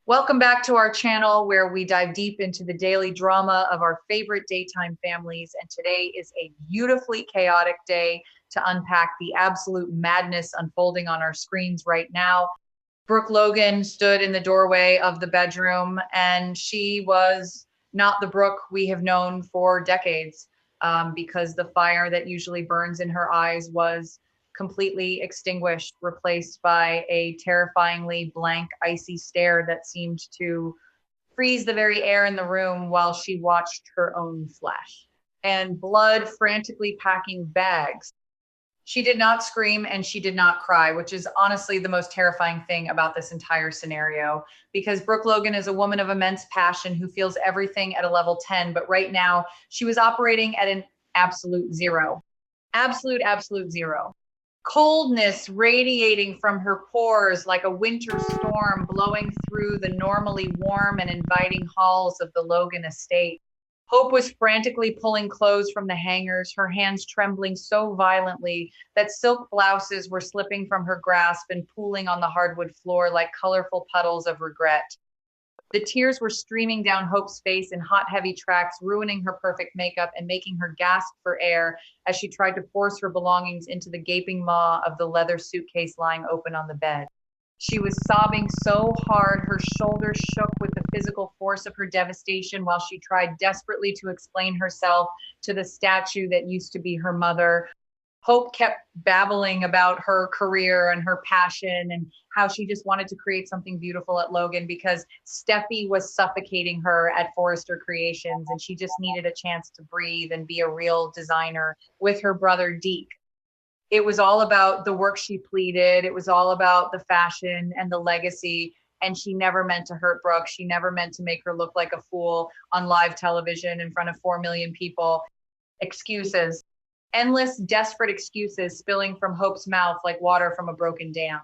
Welcome back to our channel where we dive deep into the daily drama of our favorite daytime families. And today is a beautifully chaotic day to unpack the absolute madness unfolding on our screens right now. Brooke Logan stood in the doorway of the bedroom, and she was not the Brooke we have known for decades, because the fire that usually burns in her eyes was completely extinguished, replaced by a terrifyingly blank, icy stare that seemed to freeze the very air in the room while she watched her own flesh and blood frantically packing bags. She did not scream and she did not cry, which is honestly the most terrifying thing about this entire scenario, because Brooke Logan is a woman of immense passion who feels everything at a level 10. But right now, she was operating at an absolute zero. Absolute zero. Coldness radiating from her pores like a winter storm blowing through the normally warm and inviting halls of the Logan estate. Hope was frantically pulling clothes from the hangers, her hands trembling so violently that silk blouses were slipping from her grasp and pooling on the hardwood floor like colorful puddles of regret. The tears were streaming down Hope's face in hot, heavy tracks, ruining her perfect makeup and making her gasp for air as she tried to force her belongings into the gaping maw of the leather suitcase lying open on the bed. She was sobbing so hard, her shoulders shook with the physical force of her devastation while she tried desperately to explain herself to the statue that used to be her mother. Hope kept babbling about her career and her passion and how she just wanted to create something beautiful at Logan because Steffi was suffocating her at Forrester Creations and she just needed a chance to breathe and be a real designer with her brother Deke. It was all about the work she pleaded. It was all about the fashion and the legacy. And she never meant to hurt Brooke. She never meant to make her look like a fool on live television in front of 4 million people. Excuses, endless, desperate excuses spilling from Hope's mouth like water from a broken dam.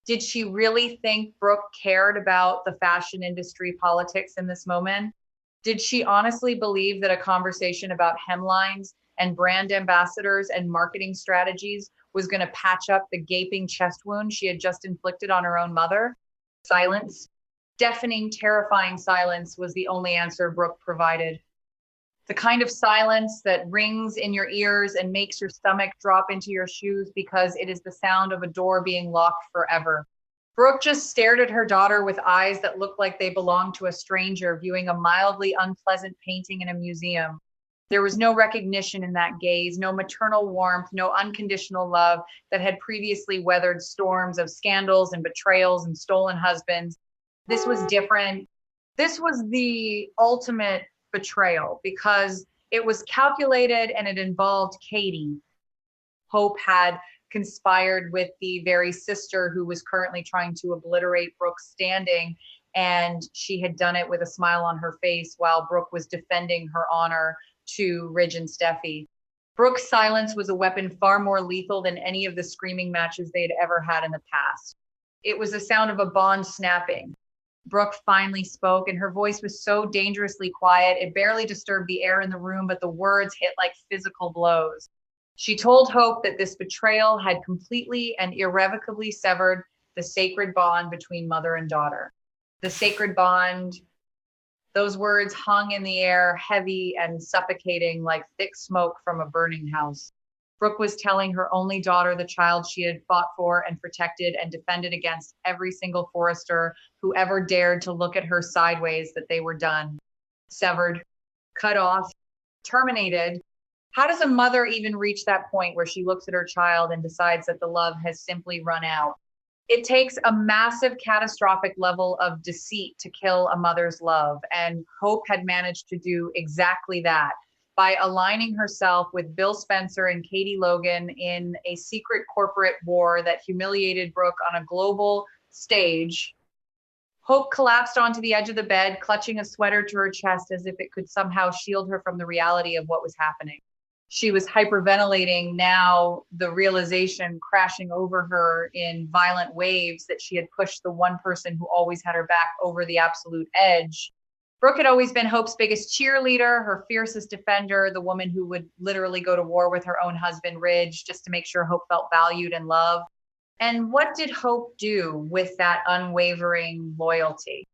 Did she really think Brooke cared about the fashion industry politics in this moment? Did she honestly believe that a conversation about hemlines and brand ambassadors and marketing strategies was going to patch up the gaping chest wound she had just inflicted on her own mother? Silence, deafening, terrifying silence was the only answer Brooke provided. The kind of silence that rings in your ears and makes your stomach drop into your shoes because it is the sound of a door being locked forever. Brooke just stared at her daughter with eyes that looked like they belonged to a stranger viewing a mildly unpleasant painting in a museum. There was no recognition in that gaze, no maternal warmth, no unconditional love that had previously weathered storms of scandals and betrayals and stolen husbands. This was different. This was the ultimate betrayal because it was calculated and it involved Katie. Hope had conspired with the very sister who was currently trying to obliterate Brooke's standing, and she had done it with a smile on her face while Brooke was defending her honor to Ridge and Steffi. Brooke's silence was a weapon far more lethal than any of the screaming matches they had ever had in the past. It was the sound of a bond snapping. Brooke finally spoke, and her voice was so dangerously quiet, it barely disturbed the air in the room, but the words hit like physical blows. She told Hope that this betrayal had completely and irrevocably severed the sacred bond between mother and daughter. The sacred bond, those words hung in the air, heavy and suffocating like thick smoke from a burning house. Brooke was telling her only daughter, the child she had fought for and protected and defended against every single Forrester who ever dared to look at her sideways, that they were done, severed, cut off, terminated. How does a mother even reach that point where she looks at her child and decides that the love has simply run out? It takes a massive catastrophic level of deceit to kill a mother's love, and Hope had managed to do exactly that by aligning herself with Bill Spencer and Katie Logan in a secret corporate war that humiliated Brooke on a global stage. Hope collapsed onto the edge of the bed, clutching a sweater to her chest as if it could somehow shield her from the reality of what was happening. She was hyperventilating, now the realization crashing over her in violent waves that she had pushed the one person who always had her back over the absolute edge. Brooke had always been Hope's biggest cheerleader, her fiercest defender, the woman who would literally go to war with her own husband, Ridge, just to make sure Hope felt valued and loved. And what did Hope do with that unwavering loyalty?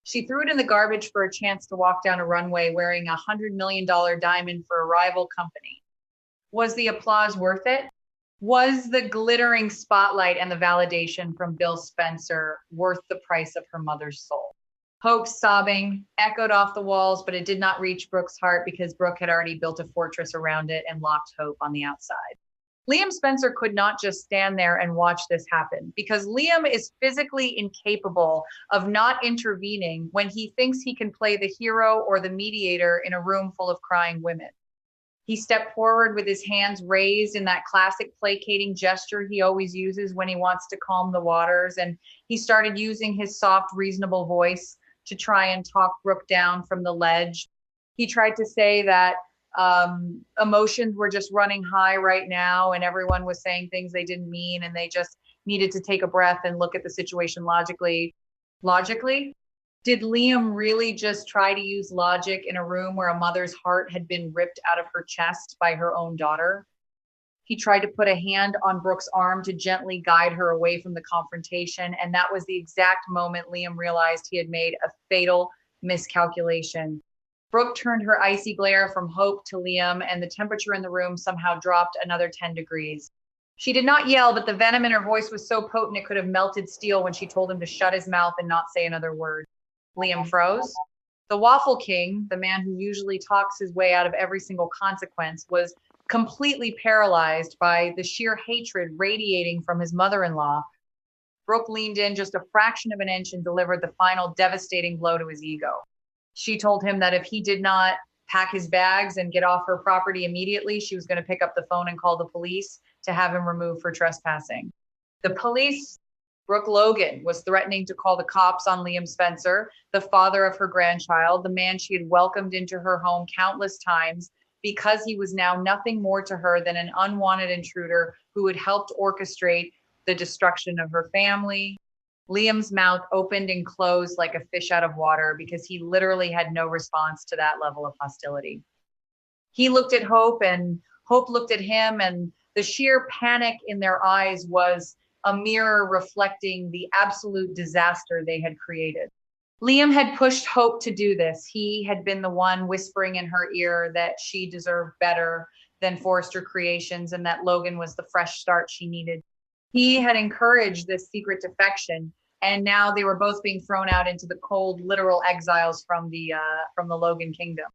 She threw it in the garbage for a chance to walk down a runway wearing $100 million diamond for a rival company. Was the applause worth it? Was the glittering spotlight and the validation from Bill Spencer worth the price of her mother's soul? Hope's sobbing echoed off the walls, but it did not reach Brooke's heart because Brooke had already built a fortress around it and locked Hope on the outside. Liam Spencer could not just stand there and watch this happen because Liam is physically incapable of not intervening when he thinks he can play the hero or the mediator in a room full of crying women. He stepped forward with his hands raised in that classic placating gesture he always uses when he wants to calm the waters, and he started using his soft, reasonable voice to try and talk Brooke down from the ledge. He tried to say that emotions were just running high right now and everyone was saying things they didn't mean and they just needed to take a breath and look at the situation logically. Logically? Did Liam really just try to use logic in a room where a mother's heart had been ripped out of her chest by her own daughter? He tried to put a hand on Brooke's arm to gently guide her away from the confrontation, and that was the exact moment Liam realized he had made a fatal miscalculation. Brooke turned her icy glare from Hope to Liam, and the temperature in the room somehow dropped another 10 degrees. She did not yell, but the venom in her voice was so potent it could have melted steel when she told him to shut his mouth and not say another word. Liam froze. The Waffle King, the man who usually talks his way out of every single consequence, was completely paralyzed by the sheer hatred radiating from his mother-in-law. Brooke leaned in just a fraction of an inch and delivered the final devastating blow to his ego. She told him that if he did not pack his bags and get off her property immediately, she was going to pick up the phone and call the police to have him removed for trespassing. The police, Brooke Logan, was threatening to call the cops on Liam Spencer, the father of her grandchild, the man she had welcomed into her home countless times, because he was now nothing more to her than an unwanted intruder who had helped orchestrate the destruction of her family. Liam's mouth opened and closed like a fish out of water because he literally had no response to that level of hostility. He looked at Hope and Hope looked at him, and the sheer panic in their eyes was a mirror reflecting the absolute disaster they had created. Liam had pushed Hope to do this. He had been the one whispering in her ear that she deserved better than Forrester Creations and that Logan was the fresh start she needed. He had encouraged this secret defection, and now they were both being thrown out into the cold, literal exiles from the Logan kingdom.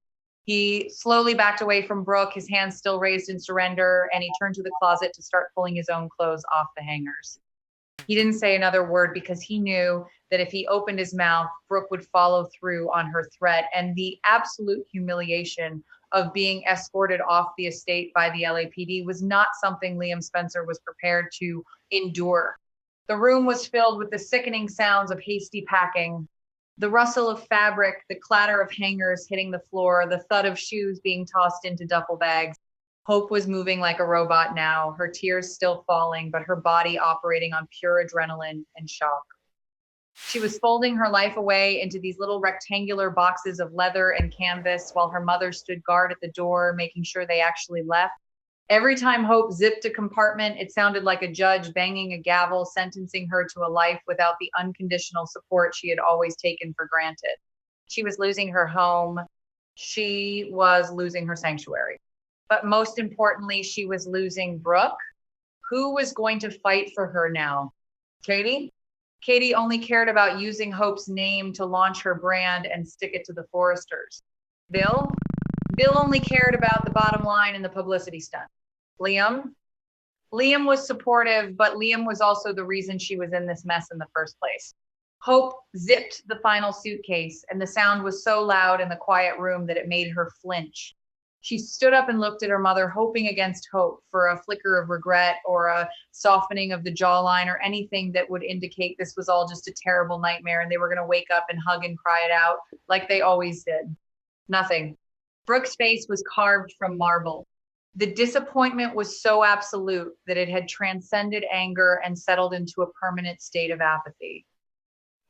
He slowly backed away from Brooke, his hands still raised in surrender, and he turned to the closet to start pulling his own clothes off the hangers. He didn't say another word because he knew that if he opened his mouth, Brooke would follow through on her threat, and the absolute humiliation of being escorted off the estate by the LAPD was not something Liam Spencer was prepared to endure. The room was filled with the sickening sounds of hasty packing, the rustle of fabric, the clatter of hangers hitting the floor, the thud of shoes being tossed into duffel bags. Hope was moving like a robot now, her tears still falling, but her body operating on pure adrenaline and shock. She was folding her life away into these little rectangular boxes of leather and canvas while her mother stood guard at the door, making sure they actually left. Every time Hope zipped a compartment, it sounded like a judge banging a gavel, sentencing her to a life without the unconditional support she had always taken for granted. She was losing her home. She was losing her sanctuary. But most importantly, she was losing Brooke. Who was going to fight for her now? Katie? Katie only cared about using Hope's name to launch her brand and stick it to the Forresters. Bill? Bill only cared about the bottom line and the publicity stunt. Liam? Liam was supportive, but Liam was also the reason she was in this mess in the first place. Hope zipped the final suitcase, and the sound was so loud in the quiet room that it made her flinch. She stood up and looked at her mother, hoping against hope for a flicker of regret or a softening of the jawline or anything that would indicate this was all just a terrible nightmare and they were going to wake up and hug and cry it out like they always did. Nothing. Brooke's face was carved from marble. The disappointment was so absolute that it had transcended anger and settled into a permanent state of apathy.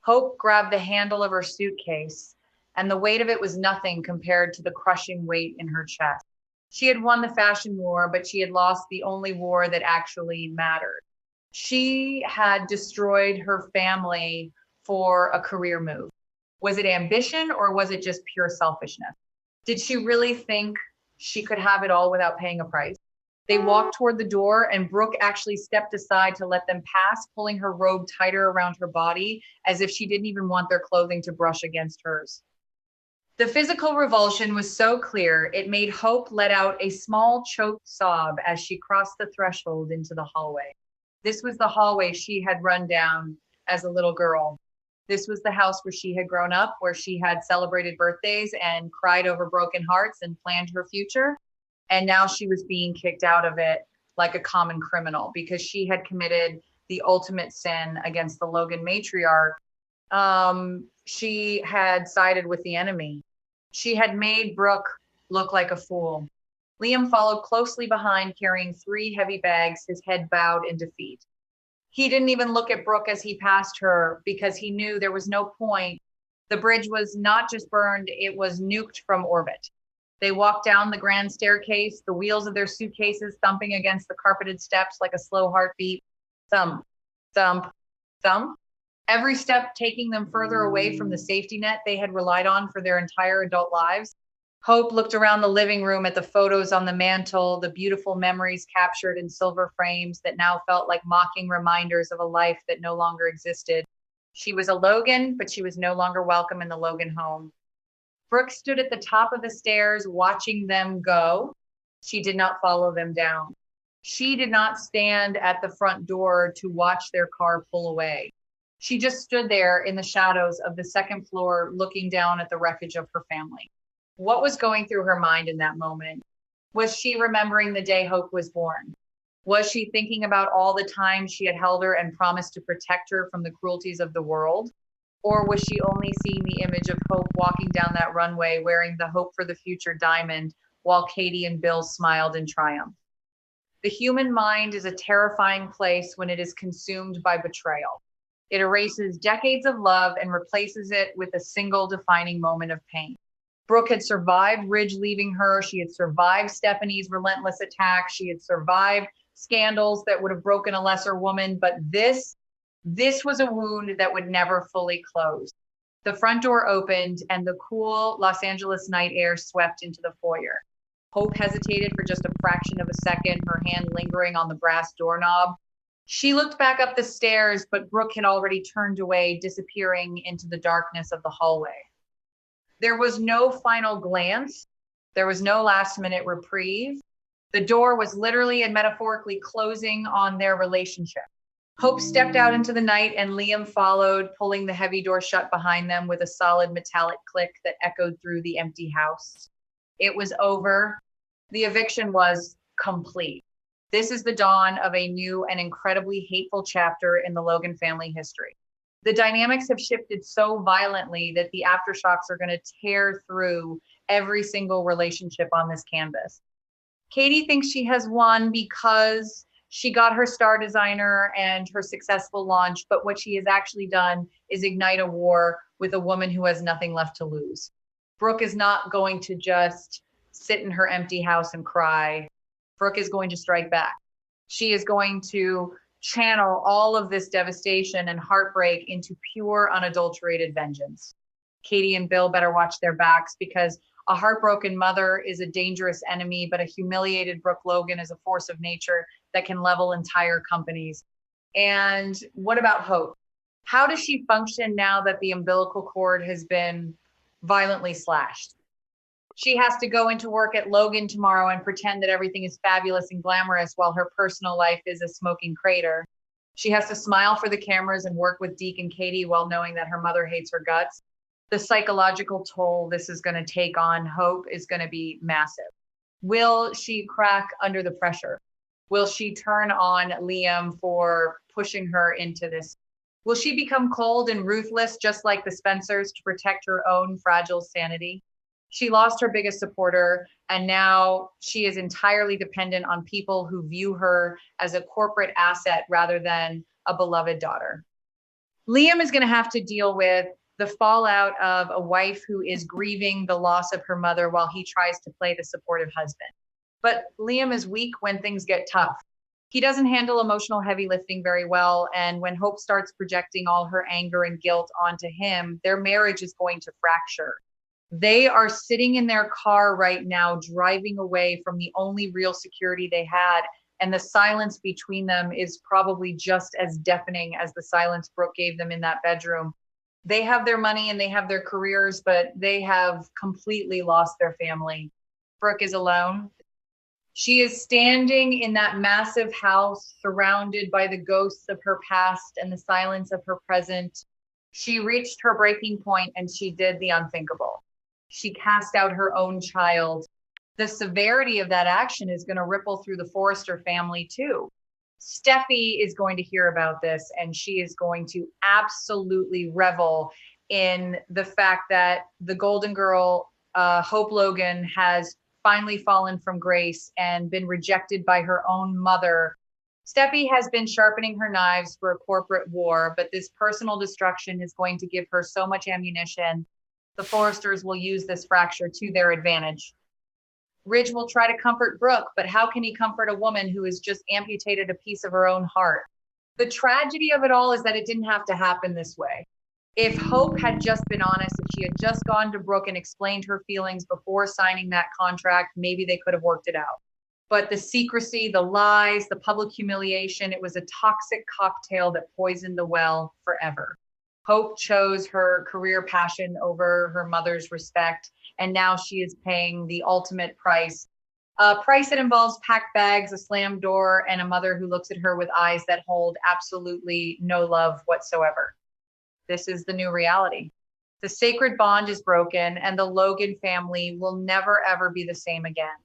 Hope grabbed the handle of her suitcase, and the weight of it was nothing compared to the crushing weight in her chest. She had won the fashion war, but she had lost the only war that actually mattered. She had destroyed her family for a career move. Was it ambition or was it just pure selfishness? Did she really think she could have it all without paying a price? They walked toward the door, and Brooke actually stepped aside to let them pass, pulling her robe tighter around her body as if she didn't even want their clothing to brush against hers. The physical revulsion was so clear, it made Hope let out a small choked sob as she crossed the threshold into the hallway. This was the hallway she had run down as a little girl. This was the house where she had grown up, where she had celebrated birthdays and cried over broken hearts and planned her future. And now she was being kicked out of it like a common criminal because she had committed the ultimate sin against the Logan matriarch. She had sided with the enemy. She had made Brooke look like a fool. Liam followed closely behind, carrying 3 heavy bags, his head bowed in defeat. He didn't even look at Brooke as he passed her because he knew there was no point. The bridge was not just burned, it was nuked from orbit. They walked down the grand staircase, the wheels of their suitcases thumping against the carpeted steps like a slow heartbeat. Thump, thump, thump. Every step taking them further away from the safety net they had relied on for their entire adult lives. Hope looked around the living room at the photos on the mantle, the beautiful memories captured in silver frames that now felt like mocking reminders of a life that no longer existed. She was a Logan, but she was no longer welcome in the Logan home. Brooke stood at the top of the stairs watching them go. She did not follow them down. She did not stand at the front door to watch their car pull away. She just stood there in the shadows of the second floor looking down at the wreckage of her family. What was going through her mind in that moment? Was she remembering the day Hope was born? Was she thinking about all the times she had held her and promised to protect her from the cruelties of the world? Or was she only seeing the image of Hope walking down that runway wearing the Hope for the Future diamond while Katie and Bill smiled in triumph? The human mind is a terrifying place when it is consumed by betrayal. It erases decades of love and replaces it with a single defining moment of pain. Brooke had survived Ridge leaving her. She had survived Stephanie's relentless attack. She had survived scandals that would have broken a lesser woman. But this was a wound that would never fully close. The front door opened and the cool Los Angeles night air swept into the foyer. Hope hesitated for just a fraction of a second, her hand lingering on the brass doorknob. She looked back up the stairs, but Brooke had already turned away, disappearing into the darkness of the hallway. There was no final glance. There was no last-minute reprieve. The door was literally and metaphorically closing on their relationship. Hope stepped out into the night and Liam followed, pulling the heavy door shut behind them with a solid metallic click that echoed through the empty house. It was over. The eviction was complete. This is the dawn of a new and incredibly hateful chapter in the Logan family history. The dynamics have shifted so violently that the aftershocks are going to tear through every single relationship on this canvas. Katie thinks she has won because she got her star designer and her successful launch, but what she has actually done is ignite a war with a woman who has nothing left to lose. Brooke is not going to just sit in her empty house and cry. Brooke is going to strike back. She is going to channel all of this devastation and heartbreak into pure, unadulterated vengeance. Katie and Bill better watch their backs because a heartbroken mother is a dangerous enemy, but a humiliated Brooke Logan is a force of nature that can level entire companies. And what about Hope? How does she function now that the umbilical cord has been violently slashed? She has to go into work at Logan tomorrow and pretend that everything is fabulous and glamorous while her personal life is a smoking crater. She has to smile for the cameras and work with Deke and Katie while knowing that her mother hates her guts. The psychological toll this is going to take on Hope is going to be massive. Will she crack under the pressure? Will she turn on Liam for pushing her into this? Will she become cold and ruthless just like the Spencers to protect her own fragile sanity? She lost her biggest supporter, and now she is entirely dependent on people who view her as a corporate asset rather than a beloved daughter. Liam is going to have to deal with the fallout of a wife who is grieving the loss of her mother while he tries to play the supportive husband. But Liam is weak when things get tough. He doesn't handle emotional heavy lifting very well. And when Hope starts projecting all her anger and guilt onto him, their marriage is going to fracture. They are sitting in their car right now, driving away from the only real security they had. And the silence between them is probably just as deafening as the silence Brooke gave them in that bedroom. They have their money and they have their careers, but they have completely lost their family. Brooke is alone. She is standing in that massive house, surrounded by the ghosts of her past and the silence of her present. She reached her breaking point and she did the unthinkable. She cast out her own child. The severity of that action is going to ripple through the Forrester family too. Steffi is going to hear about this and she is going to absolutely revel in the fact that the Golden Girl, Hope Logan, has finally fallen from grace and been rejected by her own mother. Steffi has been sharpening her knives for a corporate war, but this personal destruction is going to give her so much ammunition. The Forresters will use this fracture to their advantage. Ridge will try to comfort Brooke, but how can he comfort a woman who has just amputated a piece of her own heart? The tragedy of it all is that it didn't have to happen this way. If Hope had just been honest, if she had just gone to Brooke and explained her feelings before signing that contract, maybe they could have worked it out. But the secrecy, the lies, the public humiliation, it was a toxic cocktail that poisoned the well forever. Hope chose her career passion over her mother's respect, and now she is paying the ultimate price. A price that involves packed bags, a slammed door, and a mother who looks at her with eyes that hold absolutely no love whatsoever. This is the new reality. The sacred bond is broken, and the Logan family will never, ever be the same again.